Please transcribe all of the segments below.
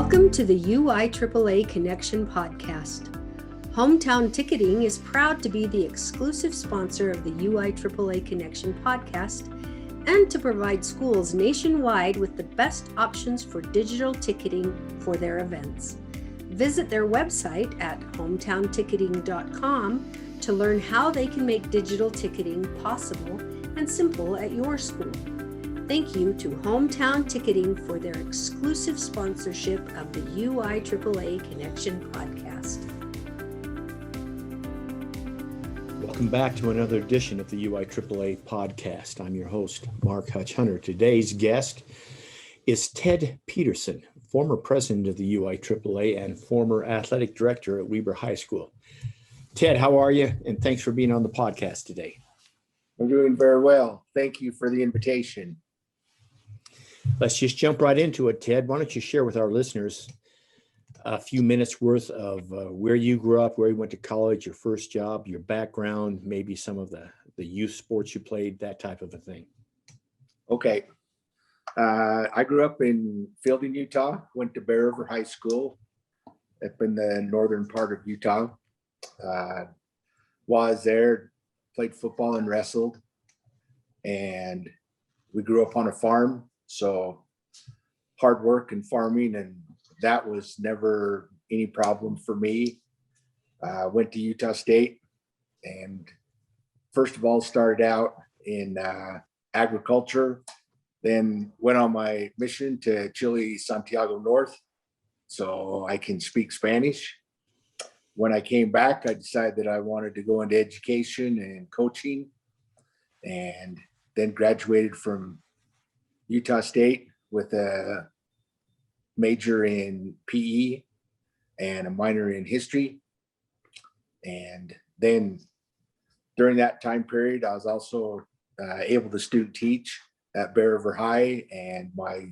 Welcome to the UIAAA Connection podcast. Hometown Ticketing is proud to be the exclusive sponsor of the UIAAA Connection podcast and to provide schools nationwide with the best options for digital ticketing for their events. Visit their website at hometownticketing.com to learn how they can make digital ticketing possible and simple at your school. Thank you to Hometown Ticketing for their exclusive sponsorship of the UIAAA Connection podcast. Welcome back to another edition of the UIAAA podcast. I'm your host, Mark Hutch Hunter. Today's guest is Ted Petersen, former president of the UIAAA and former athletic director at Weber High School. Ted, how are you? And thanks for being on the podcast today. I'm doing very well. Thank you for the invitation. Let's just jump right into it, Ted. Why don't you share with our listeners a few minutes worth of where you grew up, where you went to college, your first job, your background, maybe some of the youth sports you played, that type of a thing. Okay. I grew up in Fielding, Utah, went to Bear River High School up in the northern part of Utah. Was there, played football and wrestled, and we grew up on a farm. So hard work and farming, and that was never any problem for me. Went to Utah State and first of all started out in agriculture, then went on my mission to Chile, Santiago North, so I can speak Spanish. When I came back, I decided that I wanted to go into education and coaching, and then graduated from Utah State with a major in PE and a minor in history. And then during that time period, I was also able to student teach at Bear River High, and my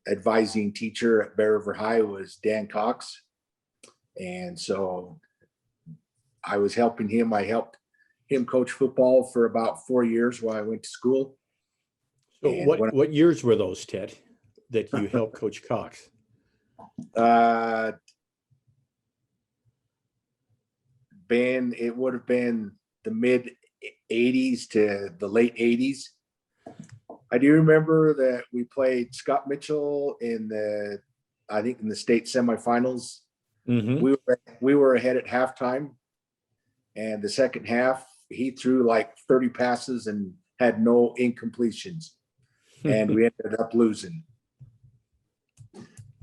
advising teacher at Bear River High was Dan Cox. And so I was helping him. I helped him coach football for about 4 years while I went to school. So what years were those, Ted, that you helped Coach Cox? It would have been the mid 80s to the late 80s. I do remember that we played Scott Mitchell in the state semifinals. Mm-hmm. We were ahead at halftime, and the second half he threw like 30 passes and had no incompletions, and we ended up losing.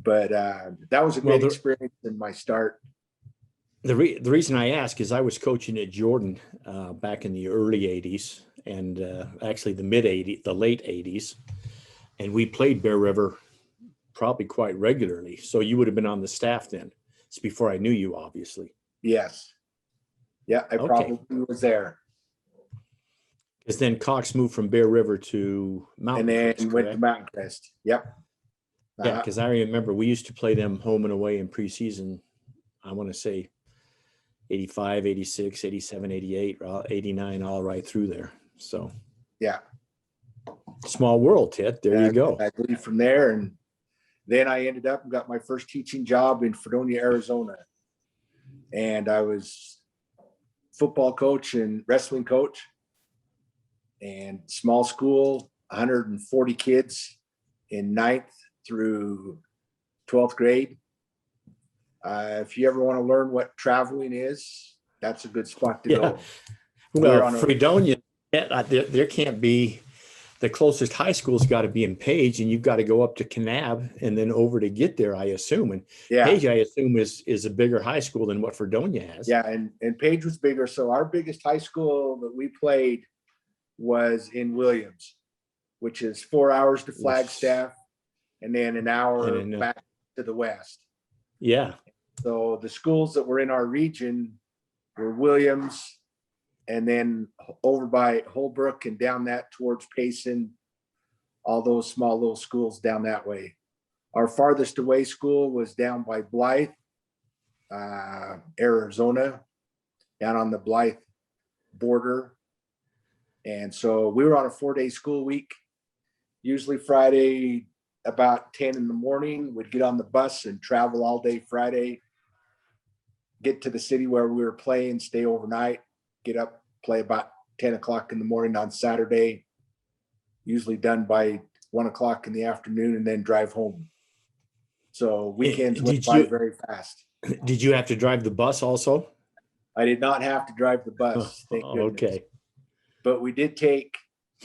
But that was a great experience in my start. The reason I ask is I was coaching at Jordan back in the early 80s, and actually the late 80s, and we played Bear River probably quite regularly. So you would have been on the staff then. It's before I knew you, obviously. Yes. Yeah, I probably was there. Because then Cox moved from Bear River to Mountain Crest. And then went to Mountain Crest. Yep. Yeah, because I remember we used to play them home and away in preseason. I want to say 85, 86, 87, 88, 89, all right through there. So yeah. Small world, Ted. There you go. I believe from there. And then I ended up and got my first teaching job in Fredonia, Arizona. And I was football coach and wrestling coach. And small school, 140 kids in 9th through 12th grade. If you ever want to learn what traveling is, that's a good spot to go. Well, Fredonia, there can't be, the closest high school's got to be in Page, and you've got to go up to Kanab and then over to get there, I assume. And Page, I assume, is a bigger high school than what Fredonia has. Yeah, and Page was bigger. So our biggest high school that we played was in Williams, which is 4 hours to Flagstaff and then an hour back to the west. Yeah. So the schools that were in our region were Williams, and then over by Holbrook and down that towards Payson, all those small little schools down that way. Our farthest away school was down by Blythe, Arizona, down on the Blythe border. And so we were on a 4-day school week. Usually Friday about 10 in the morning. We'd get on the bus and travel all day Friday, get to the city where we were playing, stay overnight, get up, play about 10 o'clock in the morning on Saturday, usually done by 1 o'clock in the afternoon, and then drive home. So weekends went by very fast. Did you have to drive the bus also? I did not have to drive the bus, thank goodness. Okay. But we did take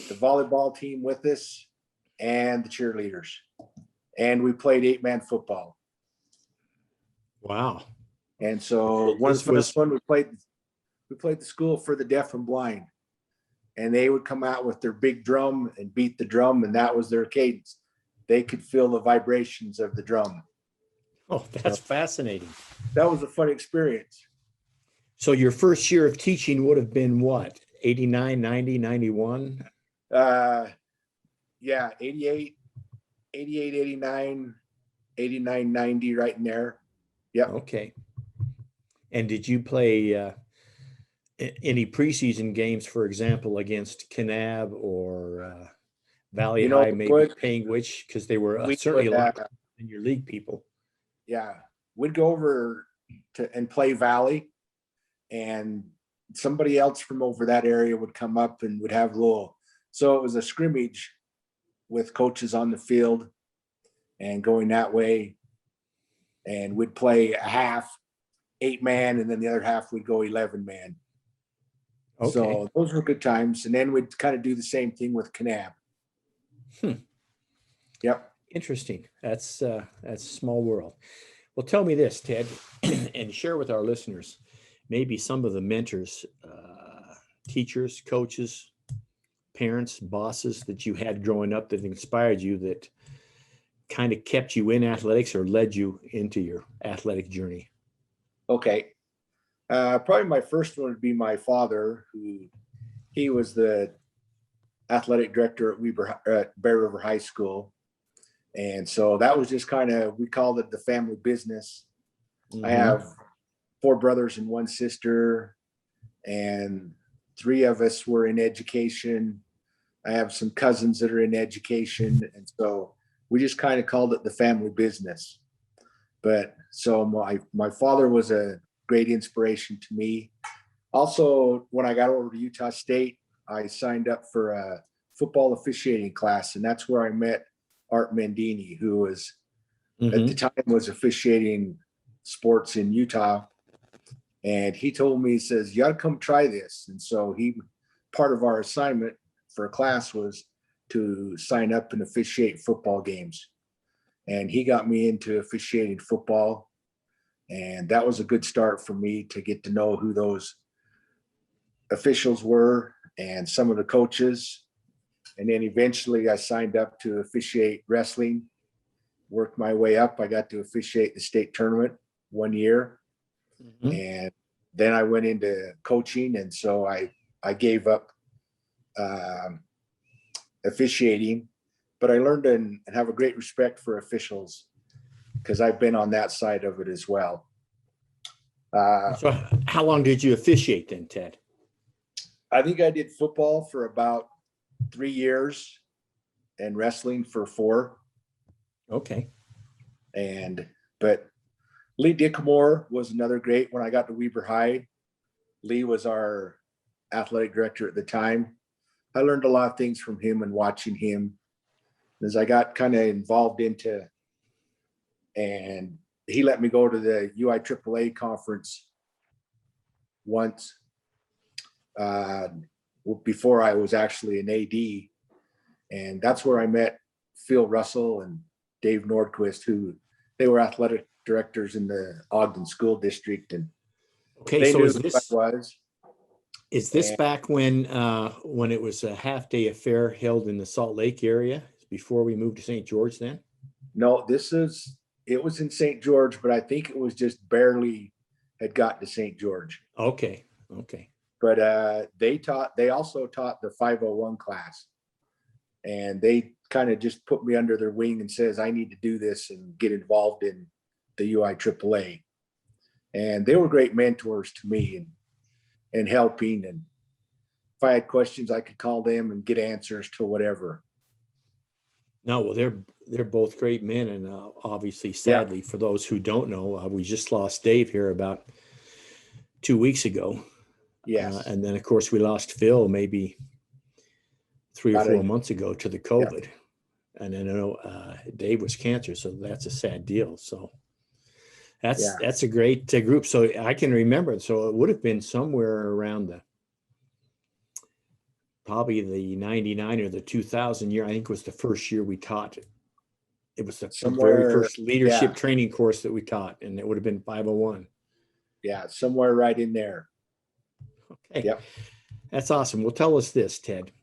the volleyball team with us and the cheerleaders. And we played 8-man football. Wow. And so one of the first one we played the school for the deaf and blind. And they would come out with their big drum and beat the drum, and that was their cadence. They could feel the vibrations of the drum. Oh, that's fascinating. That was a fun experience. So your first year of teaching would have been what? 89, 90, 91? Yeah, 88, 89, 89, 90, right in there. Yep. Okay. And did you play any preseason games, for example, against Kanab or Valley High, maybe Panguitch, because they were certainly a lot than your league people? Yeah, we'd go over and play Valley, and somebody else from over that area would come up and would have a little. So it was a scrimmage with coaches on the field and going that way. And we'd play a half 8-man, and then the other half we'd go 11-man. Okay. So those were good times. And then we'd kind of do the same thing with Kanab. Yep. Interesting. That's a small world. Well, tell me this, Ted, and share with our listeners maybe some of the mentors, teachers, coaches, parents, bosses that you had growing up that inspired you, that kind of kept you in athletics or led you into your athletic journey. Okay. Probably my first one would be my father, he was the athletic director at Bear River High School. And so that was just kind of, we called it the family business. Mm-hmm. I have 4 brothers and 1 sister, and 3 of us were in education. I have some cousins that are in education. And so we just kind of called it the family business. But so my father was a great inspiration to me. Also, when I got over to Utah State, I signed up for a football officiating class, and that's where I met Art Mendini, who was at the time was officiating sports in Utah. And he told me, he says, you got to come try this. And so part of our assignment for a class was to sign up and officiate football games. And he got me into officiating football. And that was a good start for me to get to know who those officials were and some of the coaches. And then eventually I signed up to officiate wrestling, worked my way up. I got to officiate the state tournament 1 year. Mm-hmm. And then I went into coaching. And so I gave up officiating, but I learned and have a great respect for officials because I've been on that side of it as well. So how long did you officiate then, Ted? I think I did football for about 3 years and wrestling for 4. Okay. But Lee Dickamore was another great. When I got to Weber High, Lee was our athletic director at the time. I learned a lot of things from him and watching him as I got kind of involved into, and he let me go to the UIAAA conference once before I was actually an AD. And that's where I met Phil Russell and Dave Nordquist, who they were athletic directors in the Ogden School District. And okay, so is this back when it was a half-day affair held in the Salt Lake area before we moved to St. George then? No, it was in St. George, but I think it was just barely had gotten to St. George. Okay. But they also taught the 501 class, and they kind of just put me under their wing and says, I need to do this and get involved in the UIAAA. And they were great mentors to me and helping. And if I had questions, I could call them and get answers to whatever. No, well, they're both great men, and obviously, Yeah. sadly, for those who don't know, we just lost Dave here about 2 weeks ago, Yes. and then of course we lost Phil maybe 3 or 4 months ago to the Yeah. COVID, and then I know Dave was cancer, so that's a sad deal. So that's a great group. So I can remember. So it would have been somewhere around probably the 99 or the 2000 year. I think was the first year we taught. It was the very Somewhere, first leadership yeah. training course that we taught, and it would have been 501. Yeah, somewhere right in there. Okay. Yep. That's awesome. Well, tell us this, Ted.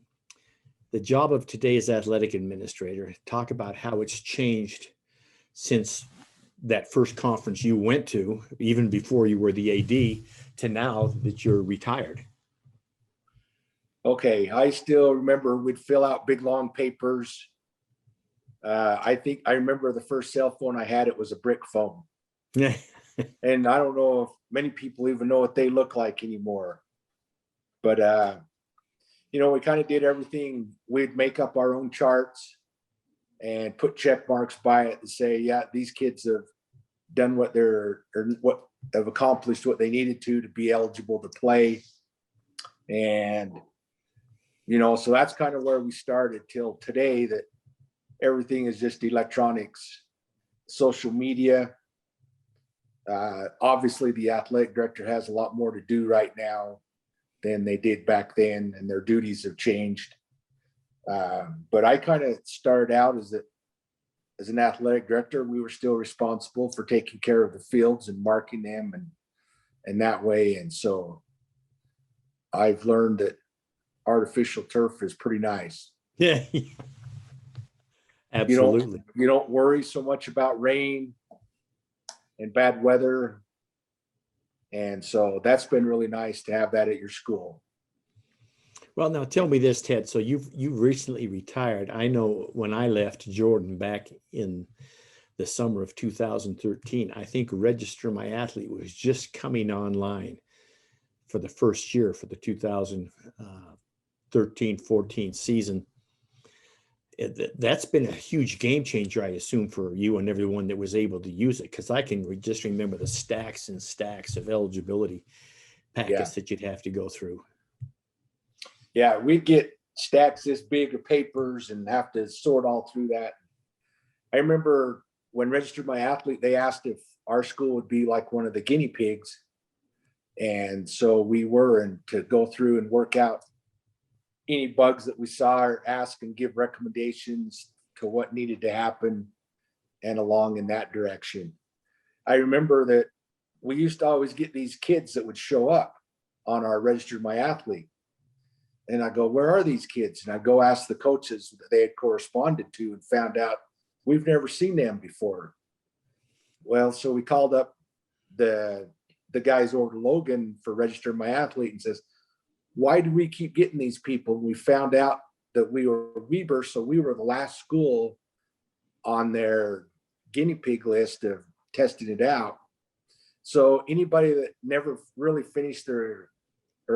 The job of today's athletic administrator, talk about how it's changed since that first conference you went to, even before you were the AD, to now that you're retired. Okay, I still remember we'd fill out big long papers. I think I remember the first cell phone I had, it was a brick phone. Yeah. And I don't know if many people even know what they look like anymore. But we kind of did everything. We'd make up our own charts and put check marks by it and say, yeah, these kids have done what have accomplished what they needed to be eligible to play. And so that's kind of where we started till today, that everything is just electronics, social media. Obviously the athletic director has a lot more to do right now than they did back then, and their duties have changed. But I kind of started out as an athletic director. We were still responsible for taking care of the fields and marking them and that way. And so I've learned that artificial turf is pretty nice. Yeah. Absolutely. You don't worry so much about rain and bad weather. And so that's been really nice to have that at your school. Well, now tell me this, Ted. So you've recently retired. I know when I left Jordan back in the summer of 2013, I think Register My Athlete was just coming online for the first year for the 2013-14 season. That's been a huge game changer, I assume, for you and everyone that was able to use it, because I can just remember the stacks and stacks of eligibility packets that you'd have to go through. Yeah, we'd get stacks this big of papers and have to sort all through that. I remember when Registered My Athlete, they asked if our school would be like one of the guinea pigs. And so we were, and to go through and work out any bugs that we saw, or ask and give recommendations to what needed to happen and along in that direction. I remember that we used to always get these kids that would show up on our Registered My Athlete. And I go, where are these kids? And I go ask the coaches that they had corresponded to, and found out we've never seen them before. Well, so we called up the guys over to Logan for Register My Athlete and says, why do we keep getting these people? We found out that we were Weber, so we were the last school on their guinea pig list of testing it out. So anybody that never really finished or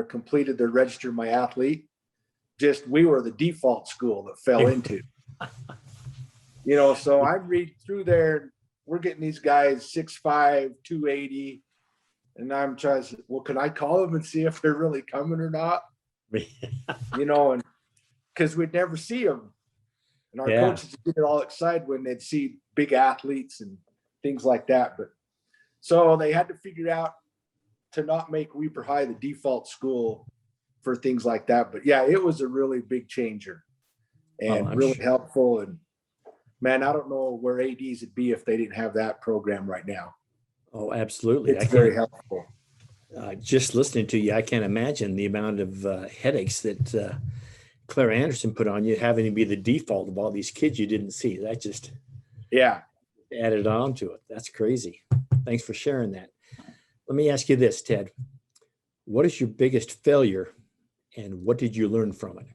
completed their Register My Athlete, we were the default school that fell into. So I read through there, we're getting these guys 6'5", 280. And I'm trying to say, well, can I call them and see if they're really coming or not? And because we'd never see them. And our coaches would get all excited when they'd see big athletes and things like that. But so they had to figure out to not make Weber High the default school for things like that. But yeah, it was a really big changer and really helpful. And man, I don't know where ADs would be if they didn't have that program right now. Oh, absolutely. It's very helpful. Just listening to you, I can't imagine the amount of headaches that Claire Anderson put on you, having to be the default of all these kids you didn't see. That just added on to it. That's crazy. Thanks for sharing that. Let me ask you this, Ted. What is your biggest failure, and what did you learn from it?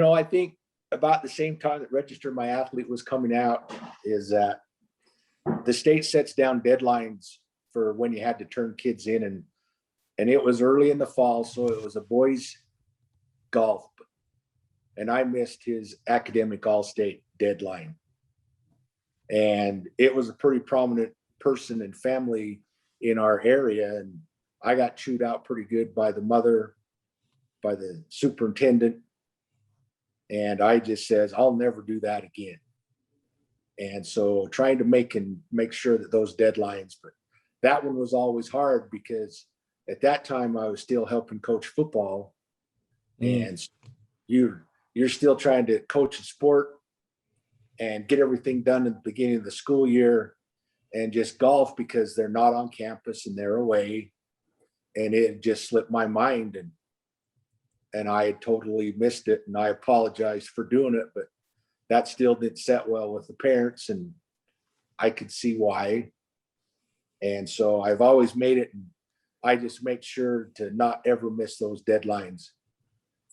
I think about the same time that Register My Athlete was coming out is that the state sets down deadlines for when you had to turn kids in, and it was early in the fall, so it was a boys golf, and I missed his academic all-state deadline. And it was a pretty prominent person and family in our area. And I got chewed out pretty good by the mother, by the superintendent. And I just says, I'll never do that again. And so trying to make sure that those deadlines, but that one was always hard because at that time I was still helping coach football. And you're still trying to coach a sport and get everything done at the beginning of the school year, and just golf because they're not on campus and they're away. And it just slipped my mind, and I had totally missed it, and I apologized for doing it, but that still didn't set well with the parents, and I could see why. And so I've always made it, and I just make sure to not ever miss those deadlines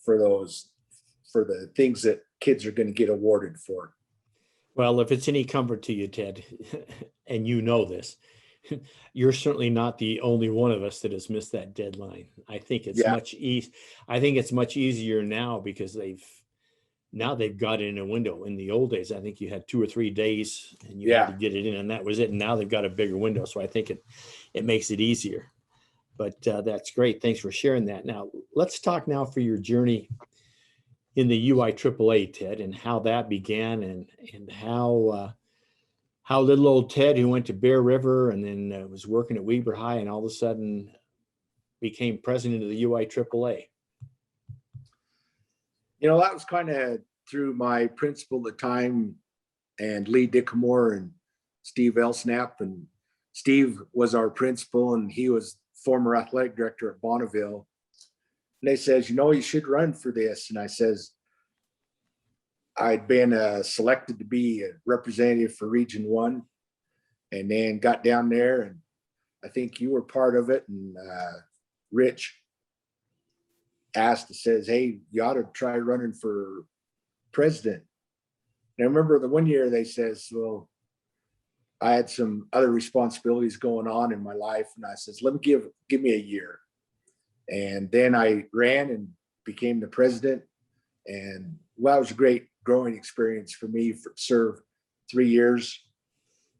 for the things that kids are going to get awarded for. Well, if it's any comfort to you, Ted, and you know this, you're certainly not the only one of us that has missed that deadline. I think it's much easier now because they've got it in a window. In the old days, I think you had 2 or 3 days and you had to get it in, and that was it. And now they've got a bigger window. So I think it makes it easier. But that's great. Thanks for sharing that. Now, let's talk now for your journey in the UIAAA, Ted, and how that began, and how little old Ted, who went to Bear River and then was working at Weber High, and all of a sudden became president of the UIAAA. You know, that was kind of through my principal at the time, and Lee Dickamore and Steve Elsnap. And Steve was our principal, and he was former athletic director at Bonneville. And they says, you should run for this. And I says, I'd been selected to be a representative for Region 1, and then got down there, and I think you were part of it. And Rich says, hey, you ought to try running for president. And I remember the one year they says, well, I had some other responsibilities going on in my life. And I says, let me give me a year. And then I ran and became the president. And well, it was a great growing experience for me to serve 3 years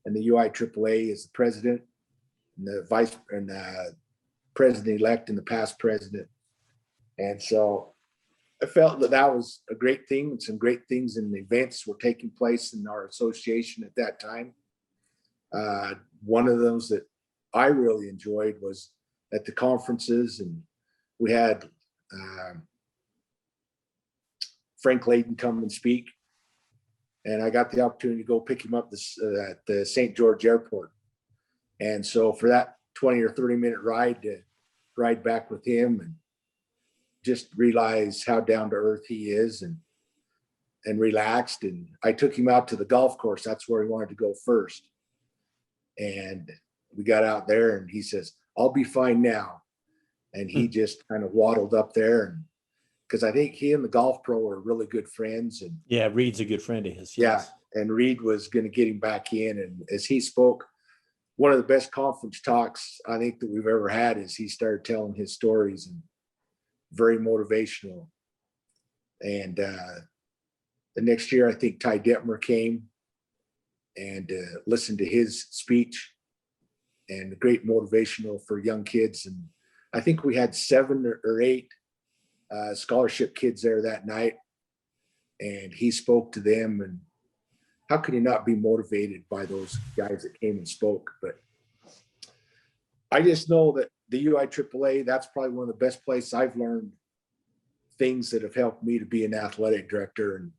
in the UIAAA as the president and the vice and president-elect and the past president. And so I felt that was a great thing, and some great things and events were taking place in our association at that time. One of those that I really enjoyed was at the conferences, and we had Frank Layden come and speak, and I got the opportunity to go pick him up at the St. George Airport. And so for that 20 or 30-minute ride to ride back with him, and just realize how down to earth he is, and relaxed. And I took him out to the golf course. That's where he wanted to go first. And we got out there, and he says, I'll be fine now. And he just kind of waddled up there, and because I think he and the golf pro are really good friends. And yeah, Reed's a good friend of his. Yes. Yeah, and Reed was going to get him back in. And as he spoke, one of the best conference talks I think that we've ever had is he started telling his stories, and very motivational. And the next year, I think Ty Detmer came and listened to his speech, and great motivational for young kids. And I think we had 7 or 8 scholarship kids there that night, and he spoke to them. And how could he not be motivated by those guys that came and spoke? But I just know that the UIAAA, that's probably one of the best places I've learned things that have helped me to be an athletic director. And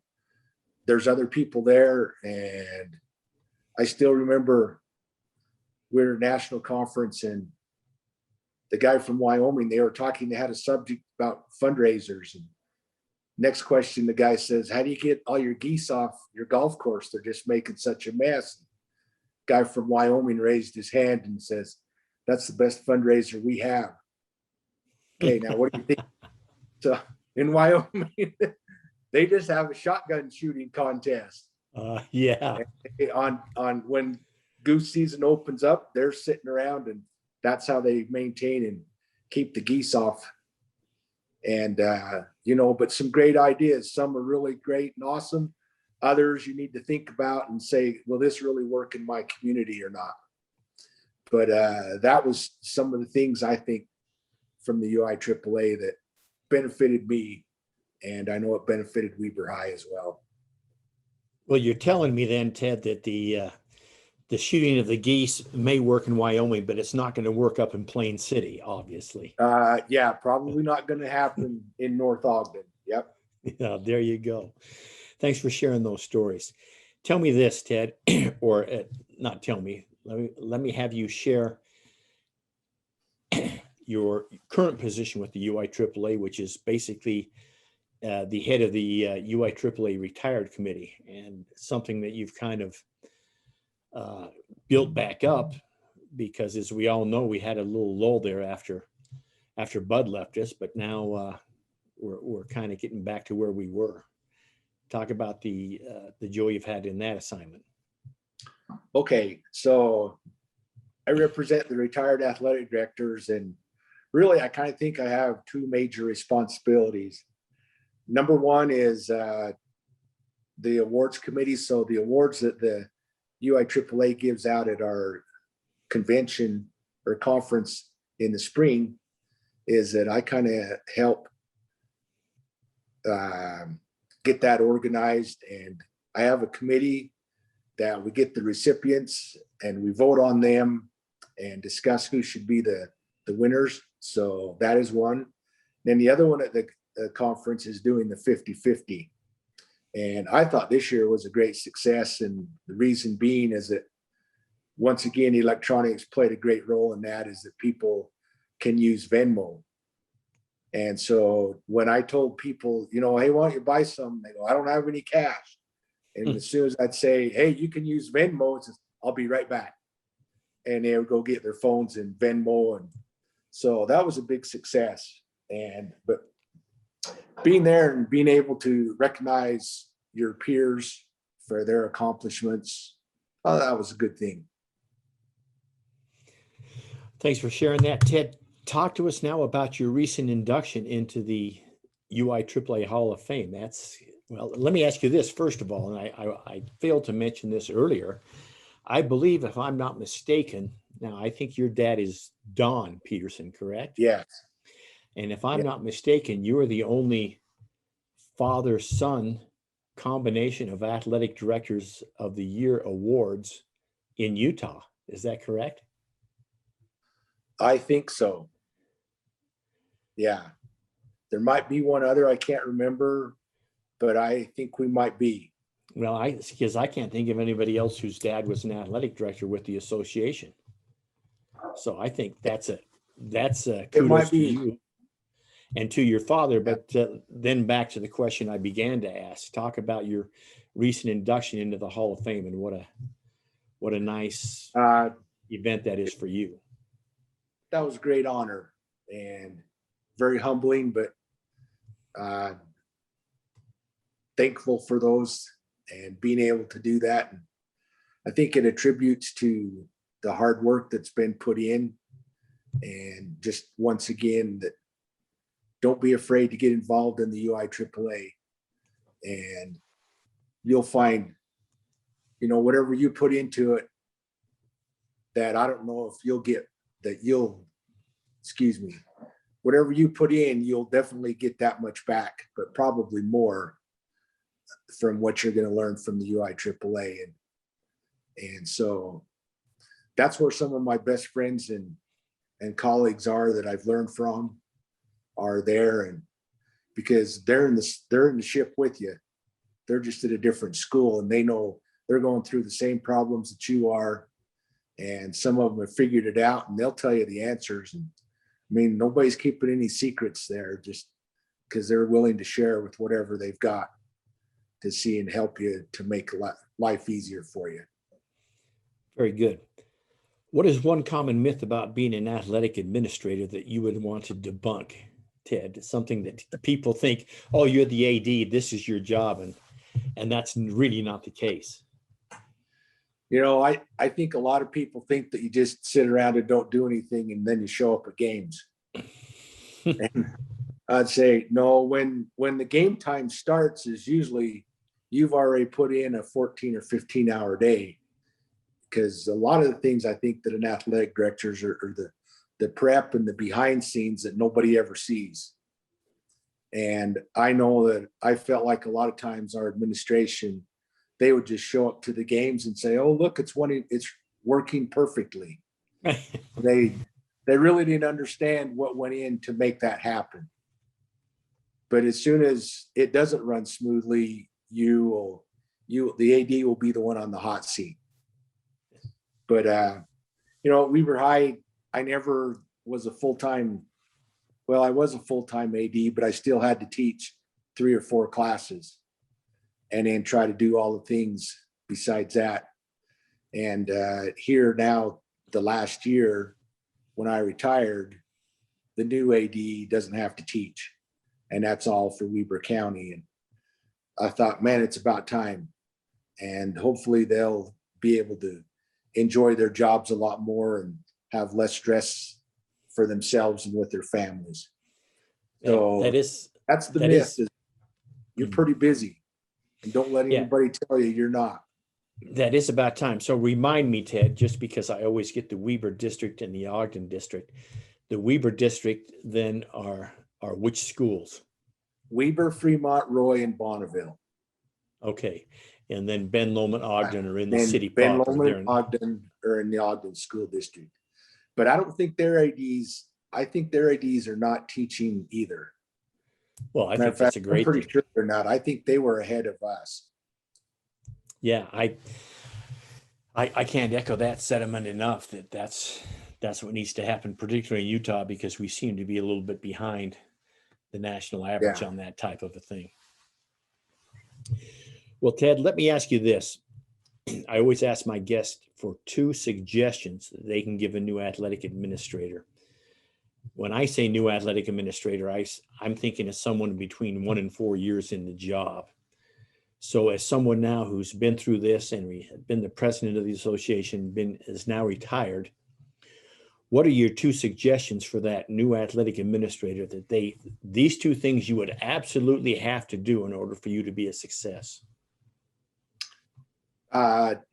there's other people there, and I still remember we were at a national conference, and the guy from Wyoming, they were talking, they had a subject about fundraisers. And next question, the guy says, how do you get all your geese off your golf course? They're just making such a mess. Guy from Wyoming raised his hand and says, that's the best fundraiser we have. Okay, now what do you think? So in Wyoming, they just have a shotgun shooting contest. Yeah. On when goose season opens up, they're sitting around, and that's how they maintain and keep the geese off And, but some great ideas. Some are really great and awesome. Others you need to think about and say, will this really work in my community or not? But that was some of the things I think from the UIAAA that benefited me. And I know it benefited Weber High as well. Well, you're telling me then, Ted, that the shooting of the geese may work in Wyoming, but it's not going to work up in Plain City, obviously. Yeah, probably not going to happen in North Ogden. Yep. Yeah, there you go. Thanks for sharing those stories. Tell me this, Ted, or not tell me. Let me have you share your current position with the UIAAA, which is basically the head of the UIAAA Retired Committee, and something that you've kind of built back up, because as we all know, we had a little lull there after Bud left us, but now we're kind of getting back to where we were. Talk about the joy you've had in that assignment. Okay, so I represent the retired athletic directors, and really I kind of think I have two major responsibilities. Number one is the awards committee. So the awards that the UIAAA gives out at our convention or conference in the spring is that I kind of help get that organized. And I have a committee that we get the recipients and we vote on them and discuss who should be the winners. So that is one. Then the other one at the conference is doing the 50-50. And I thought this year was a great success. And the reason being is that, once again, electronics played a great role in that, is that people can use Venmo. And so when I told people, hey, why don't you buy some? They go, I don't have any cash. And as soon as I'd say, hey, you can use Venmo, it says, I'll be right back. And they would go get their phones and Venmo. And so that was a big success. But being there and being able to recognize your peers for their accomplishments, that was a good thing. Thanks for sharing that, Ted. Talk to us now about your recent induction into the UIAAA Hall of Fame. Well, let me ask you this first of all, and I failed to mention this earlier. I believe, if I'm not mistaken, now I think your dad is Don Petersen, correct? Yes. And if I'm not mistaken, you are the only father-son combination of athletic directors of the year awards in Utah. Is that correct? I think so. Yeah. There might be one other, I can't remember, but I think we might be. Well, because I can't think of anybody else whose dad was an athletic director with the association. So I think that's kudos to you and to your father. But then back to the question I began to ask. Talk about your recent induction into the Hall of Fame, and what a nice event that is for you. That was a great honor and very humbling, but thankful for those and being able to do that. And I think it attributes to the hard work that's been put in, and just once again, that don't be afraid to get involved in the UIAAA, and you'll find, whatever you put into it, that I don't know if you'll get that whatever you put in, you'll definitely get that much back, but probably more from what you're going to learn from the UIAAA. And so that's where some of my best friends and colleagues are that I've learned from are there. And because they're in the ship with you, they're just at a different school, and they know they're going through the same problems that you are. And some of them have figured it out, and they'll tell you the answers. And I mean, nobody's keeping any secrets there, just because they're willing to share with whatever they've got to see and help you to make life easier for you. Very good. What is one common myth about being an athletic administrator that you would want to debunk, Ted? Something that people think, oh, you're the AD, this is your job, and that's really not the case. I think a lot of people think that you just sit around and don't do anything, and then you show up at games. And I'd say no. When the game time starts is usually you've already put in a 14 or 15-hour day, because a lot of the things I think that an athletic directors are the prep and the behind scenes that nobody ever sees. And I know that I felt like a lot of times our administration, they would just show up to the games and say, "Oh, look, it's working perfectly." They really didn't understand what went in to make that happen. But as soon as it doesn't run smoothly, the AD will be the one on the hot seat. But Weber High, I never was a full-time. Well, I was a full-time AD, but I still had to teach 3 or 4 classes, and then try to do all the things besides that. And here now, the last year when I retired, the new AD doesn't have to teach, and that's all for Weber County. And I thought, man, it's about time. And hopefully they'll be able to enjoy their jobs a lot more and have less stress for themselves and with their families. So that's the myth is you're pretty busy, and don't let anybody tell you you're not. That is about time. So remind me, Ted, just because I always get the Weber district and the Ogden district. The Weber district then are which schools? Weber, Fremont, Roy, and Bonneville. Okay. And then Ben Lomond, Ogden are in the city Ben proper. Lomond and Ogden are in the Ogden school district. But I don't think their ADs, I think their ADs are not teaching either. Well, I think that's a great thing. I'm pretty thing. sure they're not. I think they were ahead of us. Yeah, I can't echo that sentiment enough that's what needs to happen, particularly in Utah, because we seem to be a little bit behind the national average on that type of a thing. Well, Ted, let me ask you this. I always ask my guests for 2 suggestions that they can give a new athletic administrator. When I say new athletic administrator, I'm thinking of someone between 1 and 4 years in the job. So as someone now who's been through this and been the president of the association, is now retired, what are your 2 suggestions for that new athletic administrator that these 2 things you would absolutely have to do in order for you to be a success?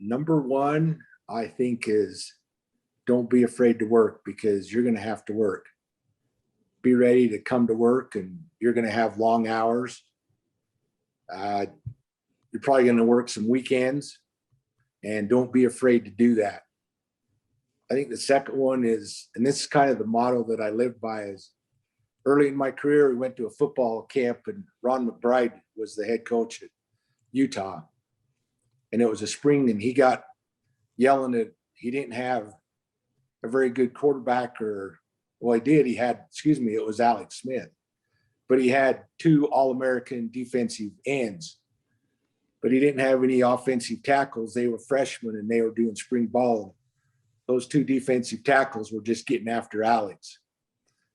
Number 1, I think, is don't be afraid to work, because you're going to have to work. Be ready to come to work, and you're going to have long hours. You're probably going to work some weekends, and don't be afraid to do that. I think the second one is, and this is kind of the motto that I live by, is early in my career, we went to a football camp, and Ron McBride was the head coach at Utah. And it was a spring, and he got yelling at, he didn't have a very good quarterback, he did. It was Alex Smith. But he had 2 All-American defensive ends. But he didn't have any offensive tackles. They were freshmen, and they were doing spring ball. Those 2 defensive tackles were just getting after Alex.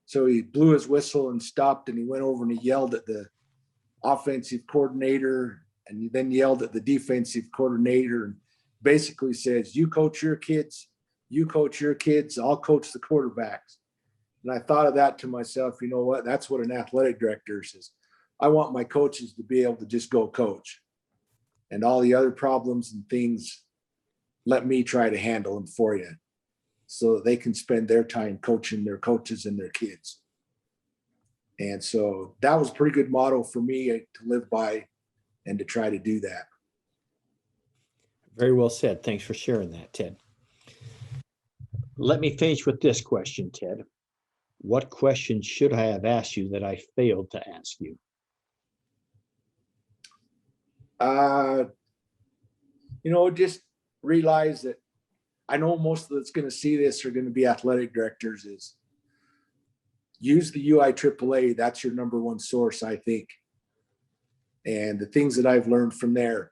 So he blew his whistle and stopped, and he went over and he yelled at the offensive coordinator, and he then yelled at the defensive coordinator, and basically says, "You coach your kids, I'll coach the quarterbacks." And I thought of that to myself, you know what? That's what an athletic director says. I want my coaches to be able to just go coach. And all the other problems and things, let me try to handle them for you, so that they can spend their time coaching their coaches and their kids. And so that was a pretty good motto for me to live by and to try to do that. Very well said. Thanks for sharing that, Ted. Let me finish with this question, Ted. What question should I have asked you that I failed to ask you? Just realize that I know most of that's going to see this are going to be athletic directors. Is use the UIAAA. That's your number 1 source, I think. And the things that I've learned from there,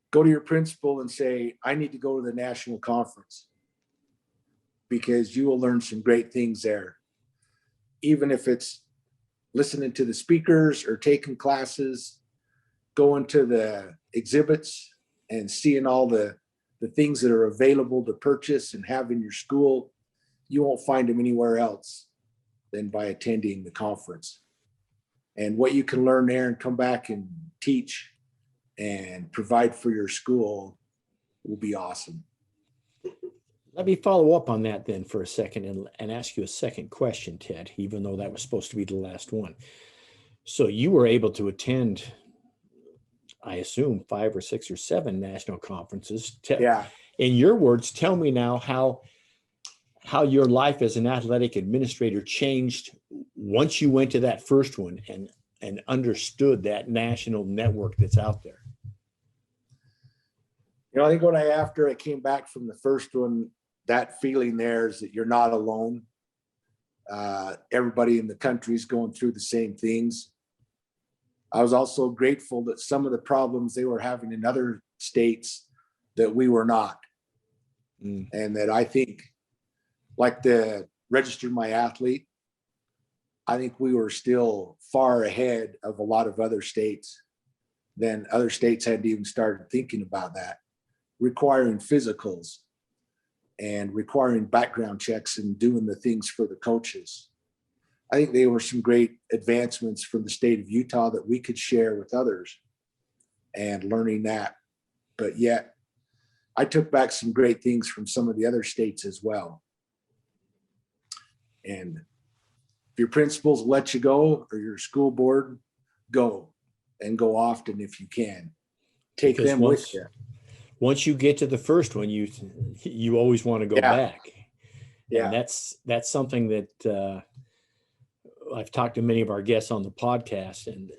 go to your principal and say, I need to go to the national conference, because you will learn some great things there. Even if it's listening to the speakers or taking classes, going to the exhibits and seeing all the things that are available to purchase and have in your school, you won't find them anywhere else than by attending the conference. And what you can learn there and come back and teach and provide for your school will be awesome. Let me follow up on that then for a second and ask you a second question, Ted, even though that was supposed to be the last one. So you were able to attend, I assume, 5 or 6 or 7 national conferences. Yeah. In your words, tell me now how your life as an athletic administrator changed once you went to that first one and understood that national network that's out there. I think after I came back from the first one, that feeling there is that you're not alone. Everybody in the country is going through the same things. I was also grateful that some of the problems they were having in other states that we were not. And that I think, like the register my athlete, I think we were still far ahead of a lot of other states than other states hadn't even started thinking about that, requiring physicals and requiring background checks and doing the things for the coaches. I think they were some great advancements from the state of Utah that we could share with others and learning that. But yet I took back some great things from some of the other states as well. And if your principals let you go, or your school board, go and go often if you can. Take them with you. Once you get to the first one, you always want to go back. Yeah. And that's something that I've talked to many of our guests on the podcast, and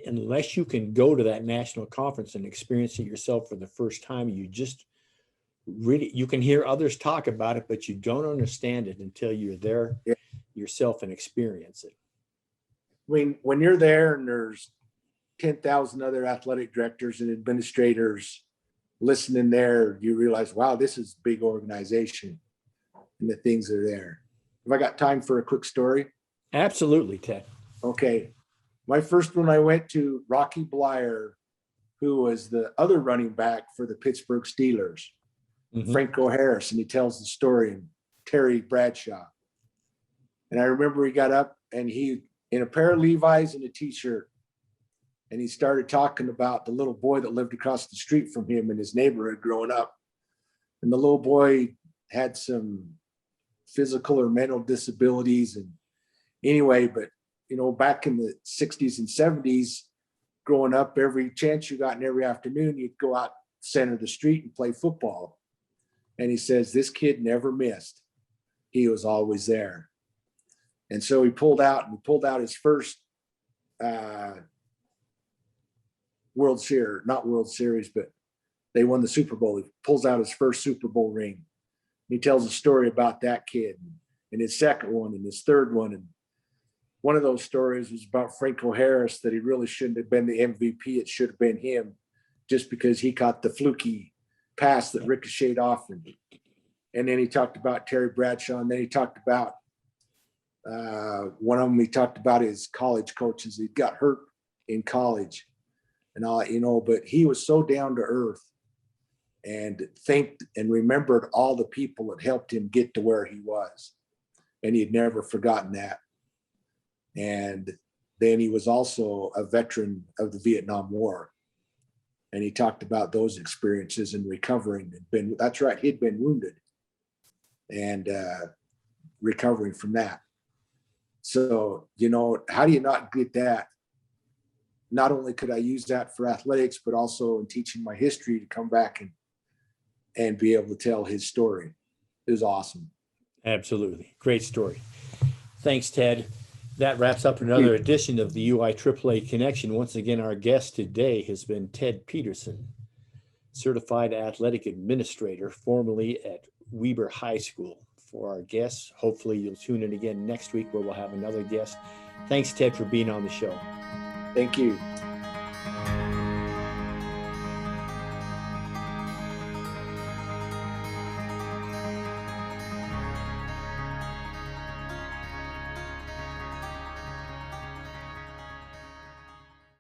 unless you can go to that national conference and experience it yourself for the first time, you can hear others talk about it, but you don't understand it until you're there yourself and experience it. I mean, when you're there and there's 10,000 other athletic directors and administrators listening there, you realize, wow, this is a big organization and the things that are there. Have I got time for a quick story? Absolutely, Ted. Okay. My first one, I went to Rocky Blyer, who was the other running back for the Pittsburgh Steelers, Franco Harris, and he tells the story, and Terry Bradshaw. And I remember he got up and he, in a pair of Levi's and a t-shirt, and he started talking about the little boy that lived across the street from him in his neighborhood growing up. And the little boy had some physical or mental disabilities. And anyway, but back in the 60s and 70s, growing up, every chance you got in every afternoon, you'd go out center of the street and play football. And he says, this kid never missed. He was always there. And so he pulled out his first World Series, not World Series, but they won the Super Bowl. He pulls out his first Super Bowl ring. He tells a story about that kid and his second one and his third one. And one of those stories was about Franco Harris, that he really shouldn't have been the MVP. It should have been him, just because he caught the fluky pass that ricocheted off. And then he talked about Terry Bradshaw. And then he talked about one of them. He talked about his college coaches. He got hurt in college and all, but he was so down to earth and thanked and remembered all the people that helped him get to where he was. And he had never forgotten that. And then he was also a veteran of the Vietnam War. And he talked about those experiences and recovering. That's right, he'd been wounded and recovering from that. So, how do you not get that? Not only could I use that for athletics, but also in teaching my history to come back and be able to tell his story. It was awesome. Absolutely. Great story. Thanks, Ted. That wraps up another edition of the UIAAA Connection. Once again, our guest today has been Ted Petersen, Certified Athletic Administrator, formerly at Weber High School. For our guests, hopefully you'll tune in again next week where we'll have another guest. Thanks, Ted, for being on the show. Thank you.